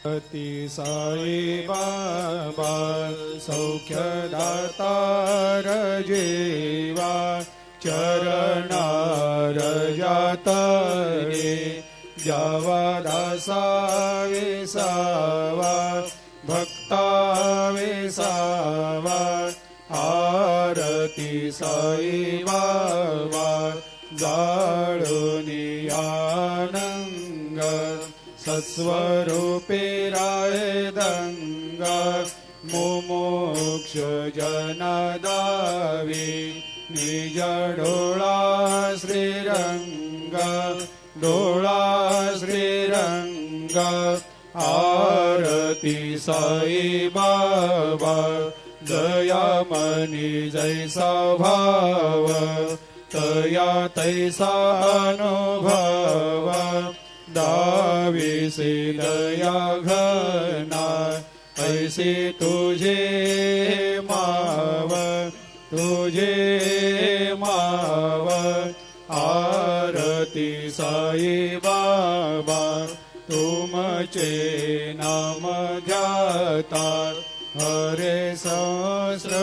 अति साई बाबा सौख्यदातार जेवा चरणार जातरे जावा दासा विसावा भक्ता विसावा आरती साई बाबा जाळुनी आनंग सत्स्वरूपे राय दंग मुमुक्ष जनदावी निज डोळा श्रीरंग डोळा श्रीरंग आरती साई बाबा जया मनी जैसा भाव तया तैसा अनुभव दाविसे दया घना ऐसे तुझे माव आरती साई बाबा तुमचे नाम ध्याता हरे सहस्र